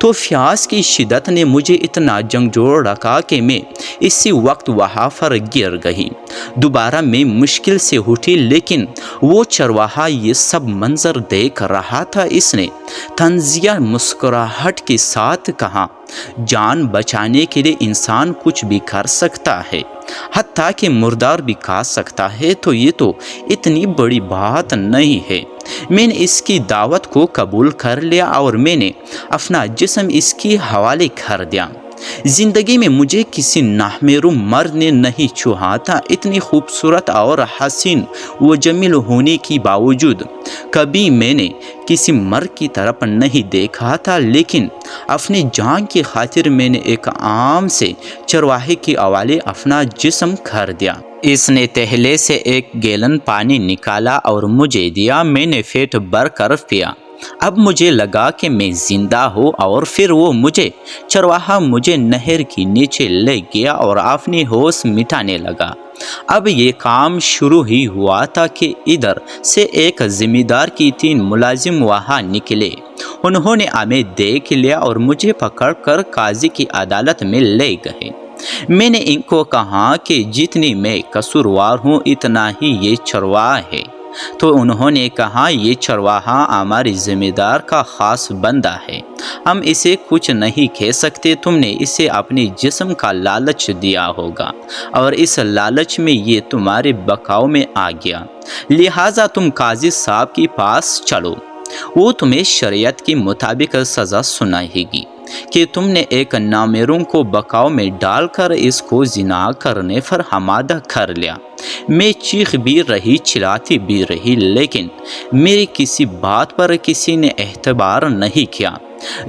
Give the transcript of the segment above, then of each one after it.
تو پیاس کی شدت نے مجھے اتنا جھنجھوڑ رکھا کہ میں اسی وقت وہاں پر گر گئی۔ دوبارہ میں مشکل سے اٹھی، لیکن وہ چرواہا یہ سب منظر دیکھ رہا تھا۔ اس نے طنزیہ مسکراہٹ کے ساتھ کہا، جان بچانے کے لیے انسان کچھ بھی کر سکتا ہے، حتیٰ کہ مردار بھی کھا سکتا ہے، تو یہ تو اتنی بڑی بات نہیں ہے۔ میں نے اس کی دعوت کو قبول کر لیا اور میں نے اپنا جسم اس کے حوالے کر دیا۔ زندگی میں مجھے کسی نامحرم مرد نے نہیں چھوہا تھا۔ اتنی خوبصورت اور حسین و جمیل ہونے کے باوجود کبھی میں نے کسی مرد کی طرف نہیں دیکھا تھا، لیکن اپنی جان کی خاطر میں نے ایک عام سے چرواہے کے حوالے اپنا جسم کر دیا۔ اس نے تہلے سے ایک گیلن پانی نکالا اور مجھے دیا۔ میں نے پیٹ بھر کر پیا۔ اب مجھے لگا کہ میں زندہ ہوں، اور پھر وہ چرواہا مجھے نہر کے نیچے لے گیا اور اپنی ہوش مٹانے لگا۔ اب یہ کام شروع ہی ہوا تھا کہ ادھر سے ایک زمیندار کی 3 ملازم وہاں نکلے۔ انہوں نے ہمیں دیکھ لیا اور مجھے پکڑ کر قاضی کی عدالت میں لے گئے۔ میں نے ان کو کہا کہ جتنی میں قصوروار ہوں اتنا ہی یہ چرواہا ہے۔ تو انہوں نے کہا، یہ چرواہا ہمارے زمیندار کا خاص بندہ ہے، ہم اسے کچھ نہیں کہہ سکتے۔ تم نے اسے اپنے جسم کا لالچ دیا ہوگا، اور اس لالچ میں یہ تمہارے بہکاؤ میں آ گیا، لہٰذا تم قاضی صاحب کے پاس چلو، وہ تمہیں شریعت کے مطابق سزا سنائے گی کہ تم نے ایک نامحرم کو بہکاؤ میں ڈال کر اس کو زنا کرنے پر آمادہ کر لیا۔ میں چیخ بھی رہی، چلاتی بھی رہی، لیکن میری کسی بات پر کسی نے اعتبار نہیں کیا۔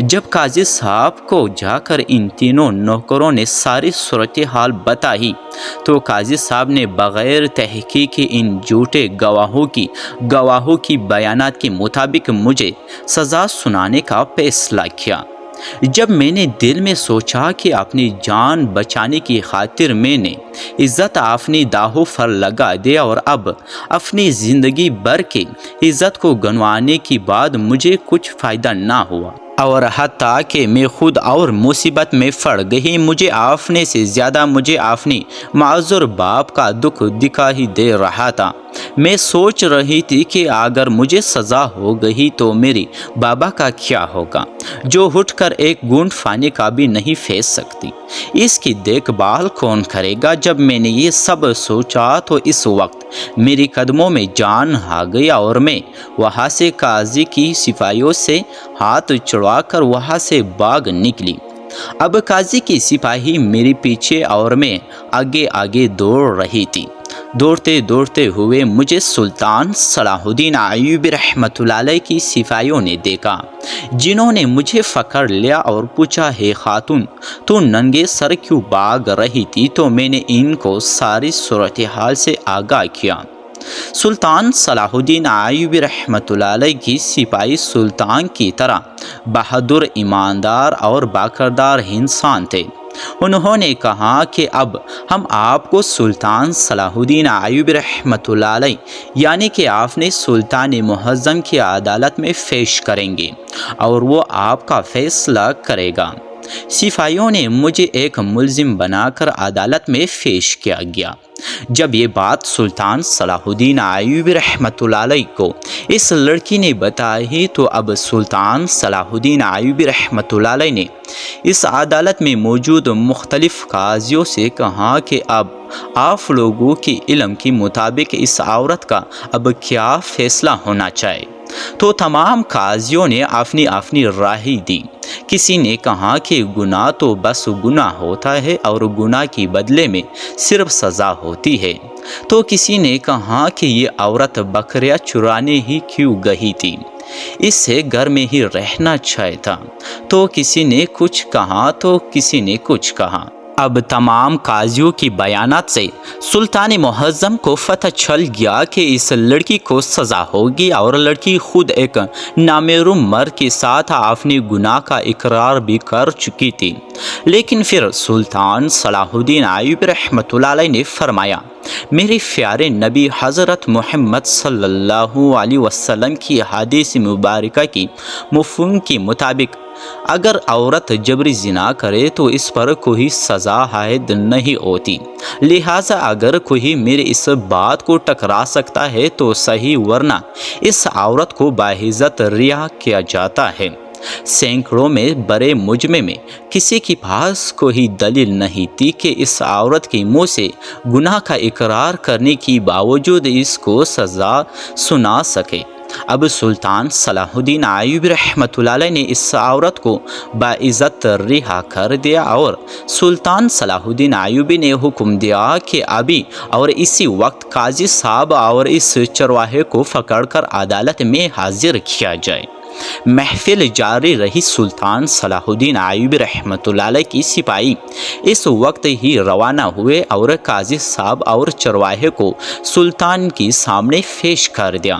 جب قاضی صاحب کو جا کر ان تینوں نوکروں نے ساری صورتحال بتائی تو قاضی صاحب نے بغیر تحقیق ان جھوٹے گواہوں کی بیانات کے مطابق مجھے سزا سنانے کا فیصلہ کیا۔ جب میں نے دل میں سوچا کہ اپنی جان بچانے کی خاطر میں نے عزت اپنی داہوں پر لگا دیا اور اب اپنی زندگی بھر کی عزت کو گنوانے کے بعد مجھے کچھ فائدہ نہ ہوا، اور حتیٰ کہ میں خود اور مصیبت میں پڑ گئی، مجھے اپنے سے زیادہ مجھے اپنی معذور باپ کا دکھ دکھائی دے رہا تھا۔ میں سوچ رہی تھی کہ اگر مجھے سزا ہو گئی تو میری بابا کا کیا ہوگا، جو اٹھ کر ایک گھونٹ پانی کا بھی نہیں پی سکتی، اس کی دیکھ بھال کون کرے گا۔ جب میں نے یہ سب سوچا تو اس وقت میری قدموں میں جان آ گئی، اور میں وہاں سے قاضی کی سپاہیوں سے ہاتھ چھڑوا کر وہاں سے بھاگ نکلی۔ اب قاضی کی سپاہی میرے پیچھے اور میں آگے آگے دوڑ رہی تھی۔ دوڑتے ہوئے مجھے سلطان صلاح الدین ایوبی رحمۃ اللہ علیہ کی سپاہیوں نے دیکھا، جنہوں نے مجھے پکڑ لیا اور پوچھا، ہے خاتون، تو ننگے سر کیوں بھاگ رہی تھی؟ تو میں نے ان کو ساری صورتحال سے آگاہ کیا۔ سلطان صلاح الدین ایوبی رحمۃ اللہ علیہ کی سپاہی سلطان کی طرح بہادر، ایماندار اور باکردار انسان تھے۔ انہوں نے کہا کہ اب ہم آپ کو سلطان صلاح الدین ایوبی رحمۃ اللہ علیہ یعنی کہ آپ نے سلطان معظم کی عدالت میں پیش کریں گے، اور وہ آپ کا فیصلہ کرے گا۔ سپاہیوں نے مجھے ایک ملزم بنا کر عدالت میں پیش کیا گیا۔ جب یہ بات سلطان صلاح الدین ایوبی رحمۃ اللہ علیہ کو اس لڑکی نے بتائی تو اب سلطان صلاح الدین ایوبی رحمۃ اللہ علیہ نے اس عدالت میں موجود مختلف قاضیوں سے کہا کہ اب آپ لوگوں کے علم کے مطابق اس عورت کا اب کیا فیصلہ ہونا چاہیے۔ تو تمام قاضیوں نے اپنی رائے دی۔ کسی نے کہا کہ گناہ تو بس گناہ ہوتا ہے اور گناہ کے بدلے میں صرف سزا ہوتی ہے۔ تو کسی نے کہا کہ یہ عورت بکریاں چرانے ہی کیوں گئی تھی، اس سے گھر میں ہی رہنا چاہیے تھا۔ تو کسی نے کچھ کہا تو کسی نے کچھ کہا۔ اب تمام قاضیوں کی بیانات سے سلطان معظم کو پتہ چل گیا کہ اس لڑکی کو سزا ہوگی، اور لڑکی خود ایک نامحرم مرد کے ساتھ اپنے گناہ کا اقرار بھی کر چکی تھی۔ لیکن پھر سلطان صلاح الدین ایوبی رحمۃ اللہ علیہ نے فرمایا، میرے پیارے نبی حضرت محمد صلی اللہ علیہ وسلم کی حدیث مبارکہ کی مفہوم کے مطابق اگر عورت جبری زنا کرے تو اس پر کوئی سزا عائد نہیں ہوتی، لہٰذا اگر کوئی میری اس بات کو ٹکرا سکتا ہے تو صحیح، ورنہ اس عورت کو باعزت رہا کیا جاتا ہے۔ سینکڑوں میں بڑے مجمع میں کسی کے پاس کوئی دلیل نہیں تھی کہ اس عورت کے منہ سے گناہ کا اقرار کرنے کے باوجود اس کو سزا سنا سکے۔ اب سلطان صلاح الدین ایوبی رحمۃ اللہ علیہ نے اس عورت کو باعزت رہا کر دیا، اور سلطان صلاح الدین ایوبی نے حکم دیا کہ ابھی اور اسی وقت قاضی صاحب اور اس چرواہے کو پکڑ کر عدالت میں حاضر کیا جائے۔ محفل جاری رہی۔ سلطان صلاح الدین ایوبی رحمۃ اللہ علیہ کی سپاہی اس وقت ہی روانہ ہوئے اور قاضی صاحب اور چرواہے کو سلطان کے سامنے پیش کر دیا۔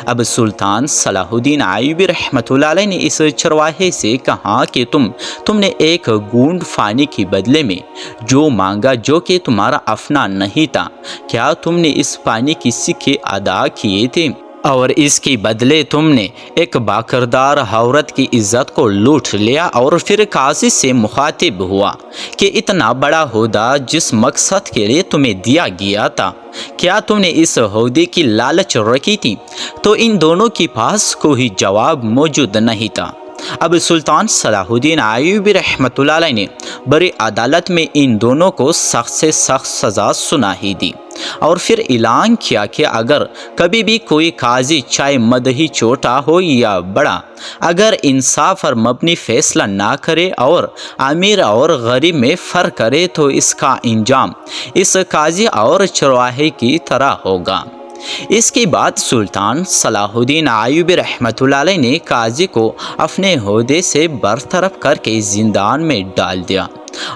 اب سلطان صلاح الدین ایوبی رحمۃ اللہ علیہ نے اس چرواہے سے کہا کہ تم نے ایک گونڈ پانی کے بدلے میں جو مانگا، جو کہ تمہارا اپنا نہیں تھا، کیا تم نے اس پانی کے سکے ادا کیے تھے؟ اور اس کے بدلے تم نے ایک باکردار عورت کی عزت کو لوٹ لیا۔ اور پھر قاضی سے مخاطب ہوا کہ اتنا بڑا عہدہ جس مقصد کے لیے تمہیں دیا گیا تھا، کیا تم نے اس عہدے کی لالچ رکھی تھی؟ تو ان دونوں کے پاس کوئی جواب موجود نہیں تھا۔ اب سلطان صلاح الدین ایوبی رحمۃ اللہ علیہ نے بڑی عدالت میں ان دونوں کو سخت سے سخت سزا سنائی دی، اور پھر اعلان کیا کہ اگر کبھی بھی کوئی قاضی چاہے مدہی چھوٹا ہو یا بڑا، اگر انصاف پر مبنی فیصلہ نہ کرے اور امیر اور غریب میں فرق کرے تو اس کا انجام اس قاضی اور چرواہے کی طرح ہوگا۔ اس کے بعد سلطان صلاح الدین ایوبی رحمۃ اللہ علیہ نے قاضی کو اپنے عہدے سے برطرف کر کے زندان میں ڈال دیا،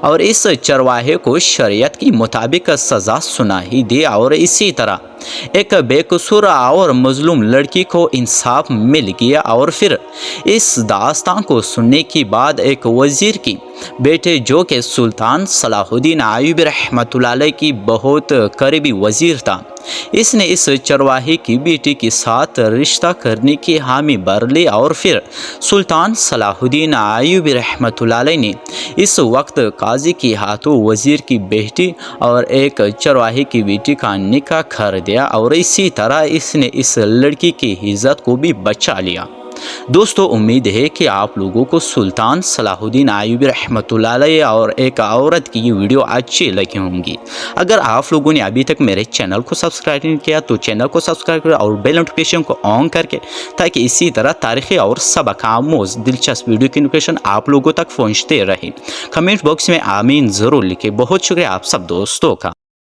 اور اس چرواہے کو شریعت کے مطابق سزا سنائی دی، اور اسی طرح ایک بے قصور اور مظلوم لڑکی کو انصاف مل گیا۔ اور پھر اس داستان کو سننے کے بعد ایک وزیر کی بیٹے جو کہ سلطان صلاح الدین ایوبی رحمۃ اللہ علیہ کی بہت قریبی وزیر تھا، اس نے اس چرواہے کی بیٹی کے ساتھ رشتہ کرنے کی حامی بھر لی، اور پھر سلطان صلاح الدین ایوبی رحمۃ اللہ علیہ نے اس وقت قاضی کے ہاتھوں وزیر کی بیٹی اور ایک چرواہے کی بیٹی کا نکاح کر دیا، اور اسی طرح اس نے اس لڑکی کی عزت کو بھی بچا لیا۔ دوستو، امید ہے کہ آپ لوگوں کو سلطان صلاح الدین ایوبی رحمۃ اللہ علیہ اور ایک عورت کی یہ ویڈیو اچھی لگی ہوں گی۔ اگر آپ لوگوں نے ابھی تک میرے چینل کو سبسکرائب نہیں کیا تو چینل کو سبسکرائب کریں اور بیل نوٹیفیکیشن کو آن کر کے، تاکہ اسی طرح تاریخی اور سبق آموز دلچسپ ویڈیو کی نوٹیفیکیشن آپ لوگوں تک پہنچتے رہے۔ کمنٹ باکس میں آمین ضرور لکھیں۔ بہت شکریہ آپ سب دوستوں کا۔